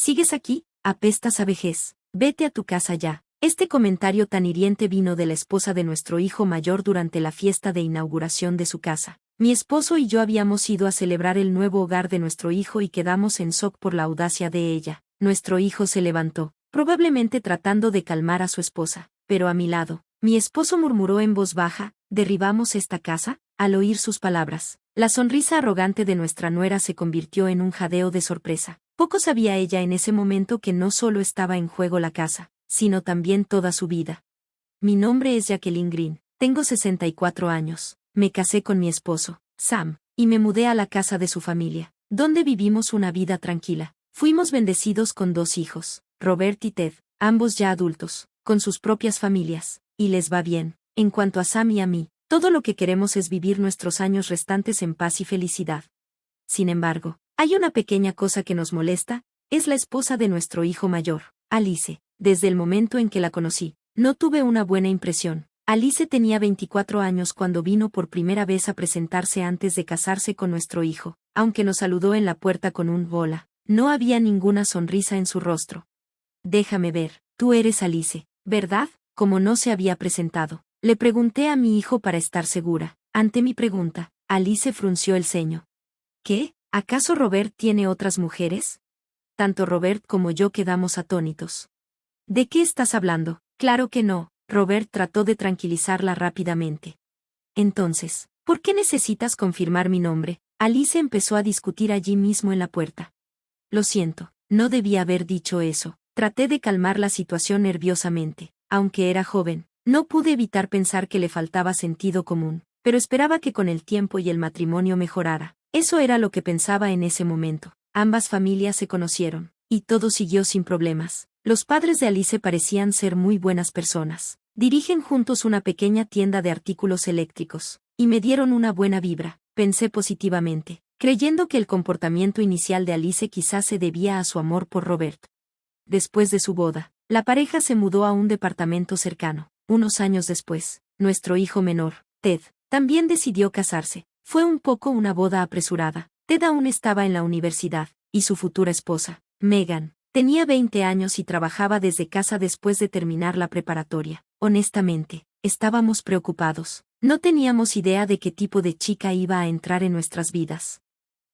¿Sigues aquí? Apestas a vejez. Vete a tu casa ya. Este comentario tan hiriente vino de la esposa de nuestro hijo mayor durante la fiesta de inauguración de su casa. Mi esposo y yo habíamos ido a celebrar el nuevo hogar de nuestro hijo y quedamos en shock por la audacia de ella. Nuestro hijo se levantó, probablemente tratando de calmar a su esposa, pero a mi lado, mi esposo murmuró en voz baja, ¿derribamos esta casa? Al oír sus palabras, la sonrisa arrogante de nuestra nuera se convirtió en un jadeo de sorpresa. Poco sabía ella en ese momento que no solo estaba en juego la casa, sino también toda su vida. Mi nombre es Jacqueline Green, tengo 64 años, me casé con mi esposo, Sam, y me mudé a la casa de su familia, donde vivimos una vida tranquila. Fuimos bendecidos con 2 hijos, Robert y Ted, ambos ya adultos, con sus propias familias, y les va bien. En cuanto a Sam y a mí, todo lo que queremos es vivir nuestros años restantes en paz y felicidad. Sin embargo, hay una pequeña cosa que nos molesta, es la esposa de nuestro hijo mayor, Alice. Desde el momento en que la conocí, no tuve una buena impresión. Alice tenía 24 años cuando vino por primera vez a presentarse antes de casarse con nuestro hijo, aunque nos saludó en la puerta con un hola. No había ninguna sonrisa en su rostro. Déjame ver, tú eres Alice, ¿verdad? Como no se había presentado, le pregunté a mi hijo para estar segura. Ante mi pregunta, Alice frunció el ceño. ¿Qué? ¿Acaso Robert tiene otras mujeres? Tanto Robert como yo quedamos atónitos. ¿De qué estás hablando? Claro que no, Robert trató de tranquilizarla rápidamente. Entonces, ¿por qué necesitas confirmar mi nombre? Alice empezó a discutir allí mismo en la puerta. Lo siento, no debía haber dicho eso. Traté de calmar la situación nerviosamente. Aunque era joven, no pude evitar pensar que le faltaba sentido común, pero esperaba que con el tiempo y el matrimonio mejorara. Eso era lo que pensaba en ese momento. Ambas familias se conocieron, y todo siguió sin problemas. Los padres de Alice parecían ser muy buenas personas. Dirigen juntos una pequeña tienda de artículos eléctricos, y me dieron una buena vibra. Pensé positivamente, creyendo que el comportamiento inicial de Alice quizás se debía a su amor por Robert. Después de su boda, la pareja se mudó a un departamento cercano. Unos años después, nuestro hijo menor, Ted, también decidió casarse. Fue un poco una boda apresurada. Ted aún estaba en la universidad, y su futura esposa, Megan, tenía 20 años y trabajaba desde casa después de terminar la preparatoria. Honestamente, estábamos preocupados. No teníamos idea de qué tipo de chica iba a entrar en nuestras vidas.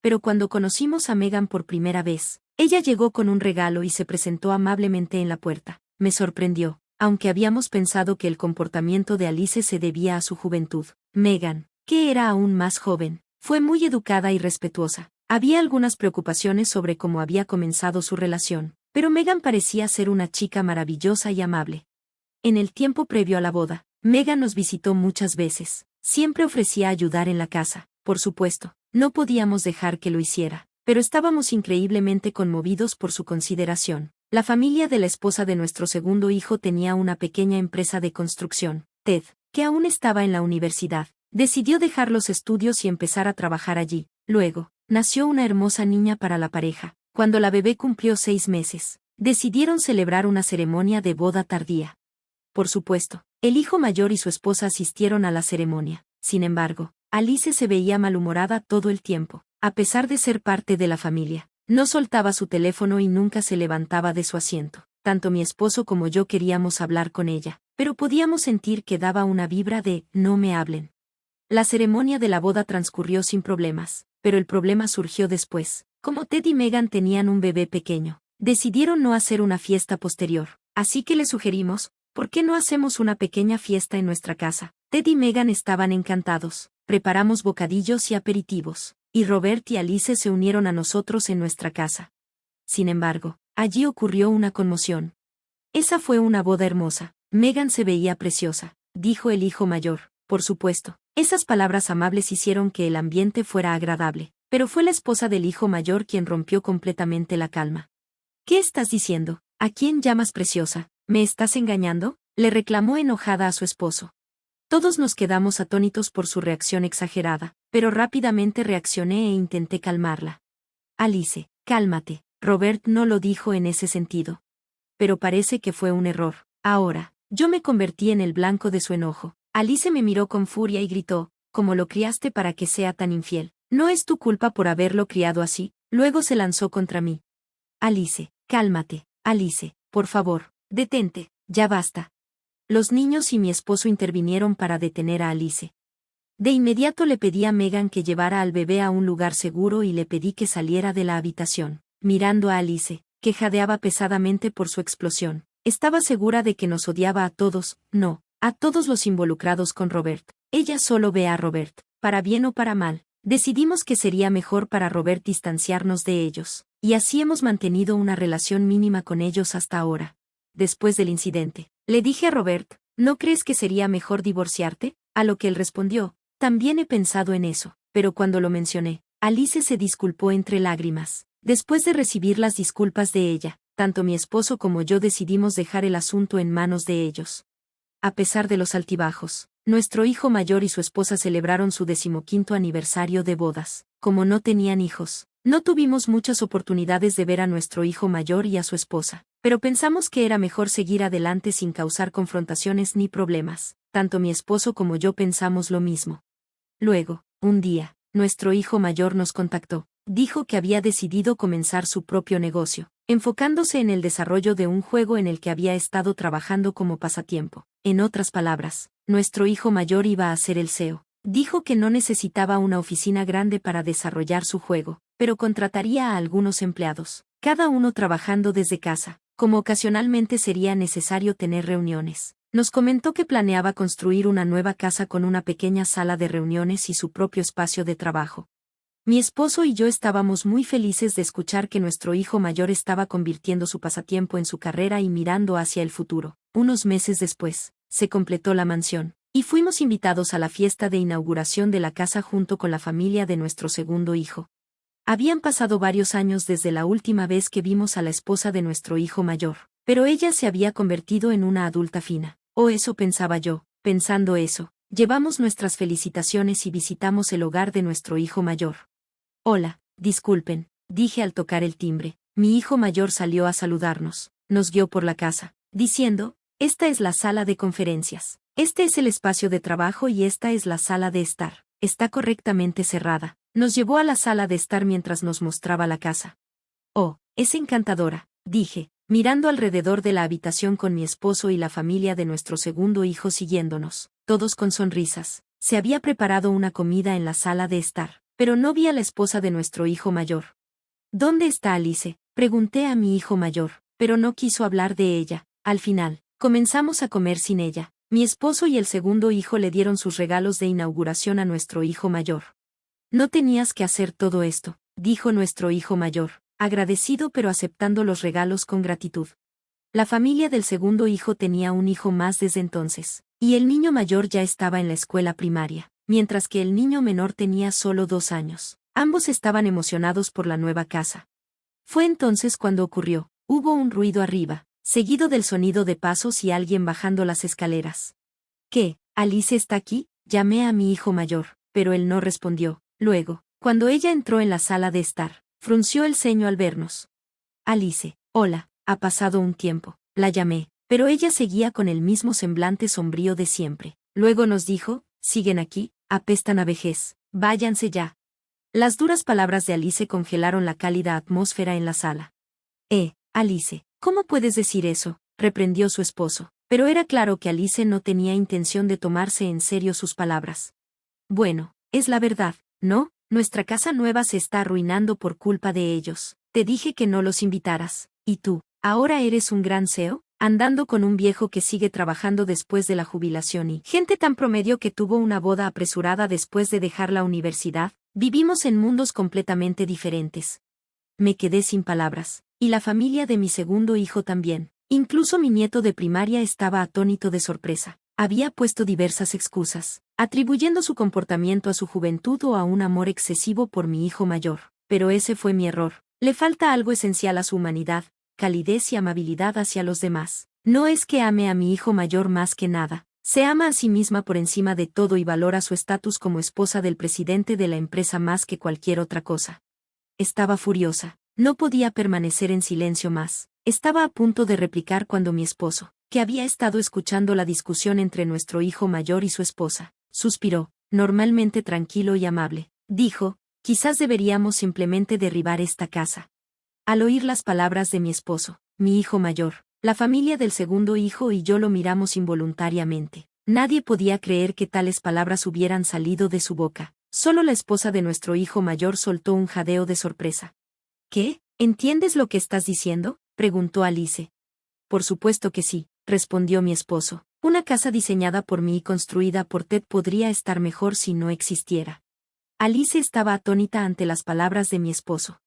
Pero cuando conocimos a Megan por primera vez, ella llegó con un regalo y se presentó amablemente en la puerta. Me sorprendió, aunque habíamos pensado que el comportamiento de Alice se debía a su juventud. Megan, que era aún más joven, fue muy educada y respetuosa. Había algunas preocupaciones sobre cómo había comenzado su relación, pero Megan parecía ser una chica maravillosa y amable. En el tiempo previo a la boda, Megan nos visitó muchas veces. Siempre ofrecía ayudar en la casa, por supuesto. No podíamos dejar que lo hiciera, pero estábamos increíblemente conmovidos por su consideración. La familia de la esposa de nuestro segundo hijo tenía una pequeña empresa de construcción. Ted, que aún estaba en la universidad, decidió dejar los estudios y empezar a trabajar allí. Luego, nació una hermosa niña para la pareja. Cuando la bebé cumplió 6 meses, decidieron celebrar una ceremonia de boda tardía. Por supuesto, el hijo mayor y su esposa asistieron a la ceremonia. Sin embargo, Alice se veía malhumorada todo el tiempo. A pesar de ser parte de la familia, no soltaba su teléfono y nunca se levantaba de su asiento. Tanto mi esposo como yo queríamos hablar con ella, pero podíamos sentir que daba una vibra de «no me hablen». La ceremonia de la boda transcurrió sin problemas, pero el problema surgió después. Como Ted y Megan tenían un bebé pequeño, decidieron no hacer una fiesta posterior. Así que le sugerimos, ¿por qué no hacemos una pequeña fiesta en nuestra casa? Ted y Megan estaban encantados. Preparamos bocadillos y aperitivos, y Robert y Alice se unieron a nosotros en nuestra casa. Sin embargo, allí ocurrió una conmoción. Esa fue una boda hermosa. Megan se veía preciosa, dijo el hijo mayor. Por supuesto, esas palabras amables hicieron que el ambiente fuera agradable, pero fue la esposa del hijo mayor quien rompió completamente la calma. ¿Qué estás diciendo? ¿A quién llamas preciosa? ¿Me estás engañando?, le reclamó enojada a su esposo. Todos nos quedamos atónitos por su reacción exagerada, pero rápidamente reaccioné e intenté calmarla. Alice, cálmate. Robert no lo dijo en ese sentido. Pero parece que fue un error. Ahora, yo me convertí en el blanco de su enojo. Alice me miró con furia y gritó, «¿Cómo lo criaste para que sea tan infiel? No es tu culpa por haberlo criado así». Luego se lanzó contra mí. Alice, Cálmate, Alice, por favor, detente, ya basta. Los niños y mi esposo intervinieron para detener a Alice. De inmediato le pedí a Megan que llevara al bebé a un lugar seguro y le pedí que saliera de la habitación. Mirando a Alice, que jadeaba pesadamente por su explosión, estaba segura de que nos odiaba a todos, no, a todos los involucrados con Robert. Ella solo ve a Robert, para bien o para mal. Decidimos que sería mejor para Robert distanciarnos de ellos, y así hemos mantenido una relación mínima con ellos hasta ahora. Después del incidente, le dije a Robert, ¿no crees que sería mejor divorciarte? A lo que él respondió, también he pensado en eso, pero cuando lo mencioné, Alice se disculpó entre lágrimas. Después de recibir las disculpas de ella, tanto mi esposo como yo decidimos dejar el asunto en manos de ellos. A pesar de los altibajos, nuestro hijo mayor y su esposa celebraron su 15º aniversario de bodas. Como no tenían hijos, no tuvimos muchas oportunidades de ver a nuestro hijo mayor y a su esposa, pero pensamos que era mejor seguir adelante sin causar confrontaciones ni problemas. Tanto mi esposo como yo pensamos lo mismo. Luego, un día, nuestro hijo mayor nos contactó. Dijo que había decidido comenzar su propio negocio, enfocándose en el desarrollo de un juego en el que había estado trabajando como pasatiempo. En otras palabras, nuestro hijo mayor iba a ser el CEO. Dijo que no necesitaba una oficina grande para desarrollar su juego, pero contrataría a algunos empleados, cada uno trabajando desde casa, como ocasionalmente sería necesario tener reuniones. Nos comentó que planeaba construir una nueva casa con una pequeña sala de reuniones y su propio espacio de trabajo. Mi esposo y yo estábamos muy felices de escuchar que nuestro hijo mayor estaba convirtiendo su pasatiempo en su carrera y mirando hacia el futuro. Unos meses después, se completó la mansión, y fuimos invitados a la fiesta de inauguración de la casa junto con la familia de nuestro segundo hijo. Habían pasado varios años desde la última vez que vimos a la esposa de nuestro hijo mayor, pero ella se había convertido en una adulta fina. O eso pensaba yo. Pensando eso, llevamos nuestras felicitaciones y visitamos el hogar de nuestro hijo mayor. Hola, disculpen, dije al tocar el timbre. Mi hijo mayor salió a saludarnos, nos guió por la casa, diciendo, esta es la sala de conferencias, este es el espacio de trabajo y esta es la sala de estar. Está correctamente cerrada. Nos llevó a la sala de estar mientras nos mostraba la casa. Oh, es encantadora, dije, mirando alrededor de la habitación con mi esposo y la familia de nuestro segundo hijo siguiéndonos, todos con sonrisas. Se había preparado una comida en la sala de estar, pero no vi a la esposa de nuestro hijo mayor. ¿Dónde está Alice?, pregunté a mi hijo mayor, pero no quiso hablar de ella. Al final, comenzamos a comer sin ella. Mi esposo y el segundo hijo le dieron sus regalos de inauguración a nuestro hijo mayor. No tenías que hacer todo esto, dijo nuestro hijo mayor, agradecido pero aceptando los regalos con gratitud. La familia del segundo hijo tenía un hijo más desde entonces, y el niño mayor ya estaba en la escuela primaria, mientras que el niño menor tenía solo 2 años. Ambos estaban emocionados por la nueva casa. Fue entonces cuando ocurrió. Hubo un ruido arriba, seguido del sonido de pasos y alguien bajando las escaleras. ¿Qué? ¿Alice está aquí? Llamé a mi hijo mayor, pero él no respondió. Luego, cuando ella entró en la sala de estar, frunció el ceño al vernos. Alice, hola, ha pasado un tiempo, la llamé, pero ella seguía con el mismo semblante sombrío de siempre. Luego nos dijo, siguen aquí, apestan a vejez, váyanse ya. Las duras palabras de Alice congelaron la cálida atmósfera en la sala. Alice, ¿cómo puedes decir eso?, reprendió su esposo, pero era claro que Alice no tenía intención de tomarse en serio sus palabras. Bueno, es la verdad, ¿no? Nuestra casa nueva se está arruinando por culpa de ellos. Te dije que no los invitaras. ¿Y tú, ahora eres un gran CEO? Andando con un viejo que sigue trabajando después de la jubilación y gente tan promedio que tuvo una boda apresurada después de dejar la universidad. Vivimos en mundos completamente diferentes. Me quedé sin palabras, y la familia de mi segundo hijo también. Incluso mi nieto de primaria estaba atónito de sorpresa. Había puesto diversas excusas, atribuyendo su comportamiento a su juventud o a un amor excesivo por mi hijo mayor. Pero ese fue mi error. Le falta algo esencial a su humanidad, calidez y amabilidad hacia los demás. No es que ame a mi hijo mayor más que nada. Se ama a sí misma por encima de todo y valora su estatus como esposa del presidente de la empresa más que cualquier otra cosa. Estaba furiosa. No podía permanecer en silencio más. Estaba a punto de replicar cuando mi esposo, que había estado escuchando la discusión entre nuestro hijo mayor y su esposa, suspiró, normalmente tranquilo y amable. Dijo, quizás deberíamos simplemente derribar esta casa. Al oír las palabras de mi esposo, mi hijo mayor, la familia del segundo hijo y yo lo miramos involuntariamente. Nadie podía creer que tales palabras hubieran salido de su boca. Solo la esposa de nuestro hijo mayor soltó un jadeo de sorpresa. ¿Qué? ¿Entiendes lo que estás diciendo?, preguntó Alice. Por supuesto que sí, respondió mi esposo. Una casa diseñada por mí y construida por Ted podría estar mejor si no existiera. Alice estaba atónita ante las palabras de mi esposo.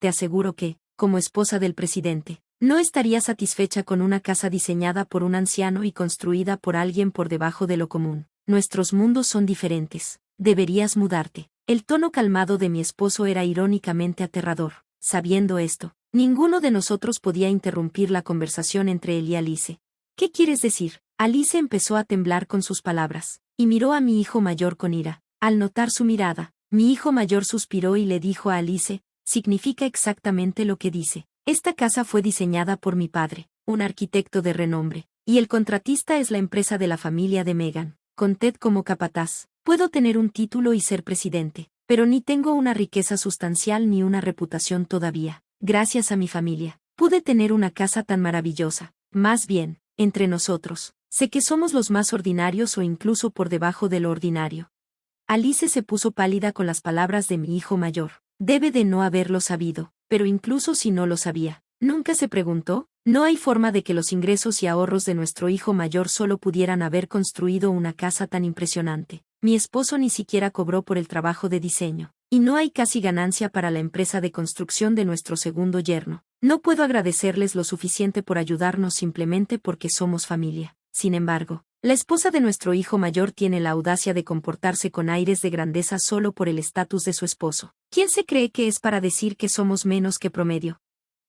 Te aseguro que, como esposa del presidente, no estaría satisfecha con una casa diseñada por un anciano y construida por alguien por debajo de lo común. Nuestros mundos son diferentes. Deberías mudarte. El tono calmado de mi esposo era irónicamente aterrador. Sabiendo esto, ninguno de nosotros podía interrumpir la conversación entre él y Alice. ¿Qué quieres decir? Alice empezó a temblar con sus palabras, y miró a mi hijo mayor con ira. Al notar su mirada, mi hijo mayor suspiró y le dijo a Alice, significa exactamente lo que dice. Esta casa fue diseñada por mi padre, un arquitecto de renombre, y el contratista es la empresa de la familia de Meghan, con Ted como capataz. Puedo tener un título y ser presidente, pero ni tengo una riqueza sustancial ni una reputación todavía. Gracias a mi familia, pude tener una casa tan maravillosa. Más bien, entre nosotros, sé que somos los más ordinarios o incluso por debajo de lo ordinario. Alice se puso pálida con las palabras de mi hijo mayor. Debe de no haberlo sabido, pero incluso si no lo sabía, ¿nunca se preguntó? No hay forma de que los ingresos y ahorros de nuestro hijo mayor solo pudieran haber construido una casa tan impresionante. Mi esposo ni siquiera cobró por el trabajo de diseño, y no hay casi ganancia para la empresa de construcción de nuestro segundo yerno. No puedo agradecerles lo suficiente por ayudarnos simplemente porque somos familia. Sin embargo, la esposa de nuestro hijo mayor tiene la audacia de comportarse con aires de grandeza solo por el estatus de su esposo. ¿Quién se cree que es para decir que somos menos que promedio?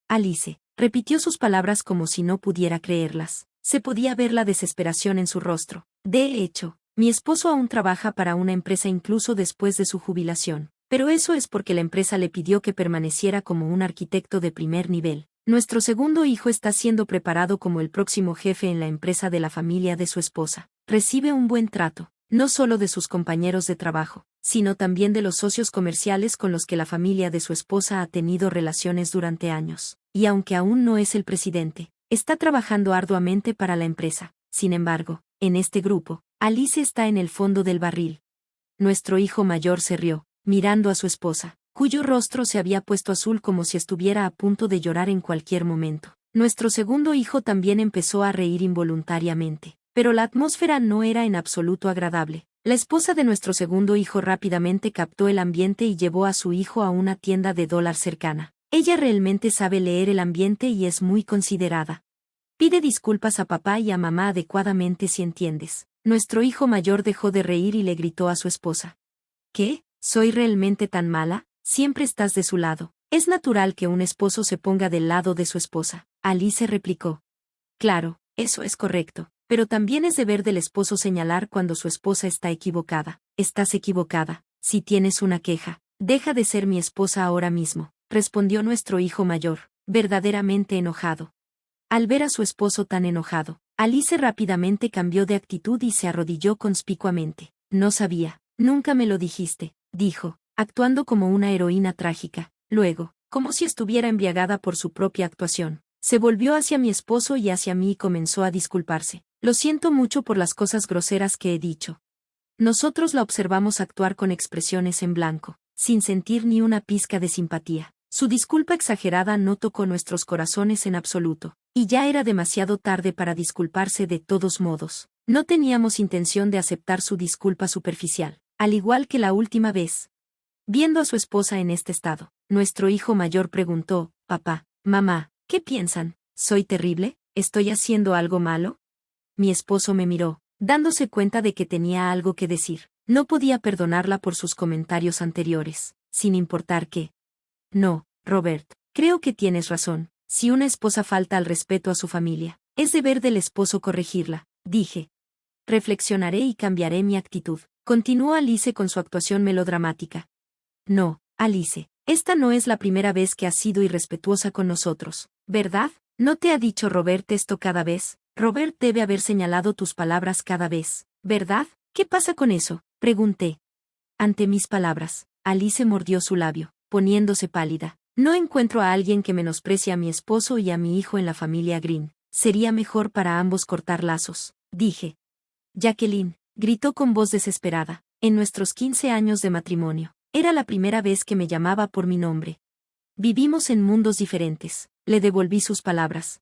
Alice repitió sus palabras como si no pudiera creerlas. Se podía ver la desesperación en su rostro. De hecho, mi esposo aún trabaja para una empresa incluso después de su jubilación, pero eso es porque la empresa le pidió que permaneciera como un arquitecto de primer nivel. Nuestro segundo hijo está siendo preparado como el próximo jefe en la empresa de la familia de su esposa. Recibe un buen trato, no solo de sus compañeros de trabajo, sino también de los socios comerciales con los que la familia de su esposa ha tenido relaciones durante años. Y aunque aún no es el presidente, está trabajando arduamente para la empresa. Sin embargo, en este grupo, Alice está en el fondo del barril. Nuestro hijo mayor se rió, mirando a su esposa, cuyo rostro se había puesto azul como si estuviera a punto de llorar en cualquier momento. Nuestro segundo hijo también empezó a reír involuntariamente, pero la atmósfera no era en absoluto agradable. La esposa de nuestro segundo hijo rápidamente captó el ambiente y llevó a su hijo a una tienda de dólar cercana. Ella realmente sabe leer el ambiente y es muy considerada. Pide disculpas a papá y a mamá adecuadamente si entiendes. Nuestro hijo mayor dejó de reír y le gritó a su esposa. ¿Qué? ¿Soy realmente tan mala? Siempre estás de su lado. Es natural que un esposo se ponga del lado de su esposa. Alice replicó. Claro, eso es correcto, pero también es deber del esposo señalar cuando su esposa está equivocada. Estás equivocada. Si tienes una queja, deja de ser mi esposa ahora mismo, respondió nuestro hijo mayor, verdaderamente enojado. Al ver a su esposo tan enojado, Alice rápidamente cambió de actitud y se arrodilló conspicuamente. No sabía, nunca me lo dijiste, dijo, actuando como una heroína trágica. Luego, como si estuviera embriagada por su propia actuación, se volvió hacia mi esposo y hacia mí y comenzó a disculparse. Lo siento mucho por las cosas groseras que he dicho. Nosotros la observamos actuar con expresiones en blanco, sin sentir ni una pizca de simpatía. Su disculpa exagerada no tocó nuestros corazones en absoluto, y ya era demasiado tarde para disculparse de todos modos. No teníamos intención de aceptar su disculpa superficial, al igual que la última vez. Viendo a su esposa en este estado, nuestro hijo mayor preguntó, papá, mamá, ¿qué piensan? ¿Soy terrible? ¿Estoy haciendo algo malo? Mi esposo me miró, dándose cuenta de que tenía algo que decir. No podía perdonarla por sus comentarios anteriores, sin importar qué. No, Robert, creo que tienes razón. Si una esposa falta al respeto a su familia, es deber del esposo corregirla, dije. Reflexionaré y cambiaré mi actitud. Continuó Alice con su actuación melodramática. No, Alice, esta no es la primera vez que has sido irrespetuosa con nosotros, ¿verdad? ¿No te ha dicho Robert esto cada vez? Robert debe haber señalado tus palabras cada vez, ¿verdad? ¿Qué pasa con eso? Pregunté. Ante mis palabras, Alice mordió su labio, poniéndose pálida. No encuentro a alguien que menosprecie a mi esposo y a mi hijo en la familia Green. Sería mejor para ambos cortar lazos, dije. Jacqueline, gritó con voz desesperada, en nuestros 15 años de matrimonio. Era la primera vez que me llamaba por mi nombre. Vivimos en mundos diferentes, le devolví sus palabras.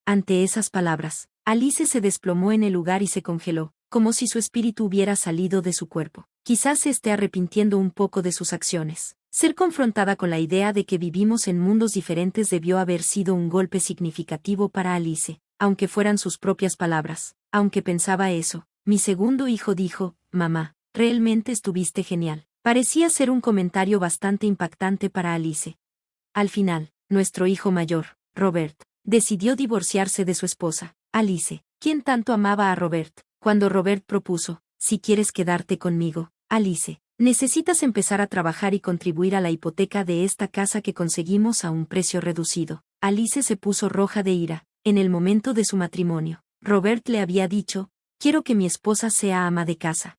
Ante esas palabras, Alice se desplomó en el lugar y se congeló, como si su espíritu hubiera salido de su cuerpo. Quizás se esté arrepintiendo un poco de sus acciones. Ser confrontada con la idea de que vivimos en mundos diferentes debió haber sido un golpe significativo para Alice, aunque fueran sus propias palabras. Aunque pensaba eso, mi segundo hijo dijo, mamá, realmente estuviste genial. Parecía ser un comentario bastante impactante para Alice. Al final, nuestro hijo mayor, Robert, decidió divorciarse de su esposa, Alice, quien tanto amaba a Robert. Cuando Robert propuso, si quieres quedarte conmigo, Alice, necesitas empezar a trabajar y contribuir a la hipoteca de esta casa que conseguimos a un precio reducido. Alice se puso roja de ira. En el momento de su matrimonio, Robert le había dicho, quiero que mi esposa sea ama de casa.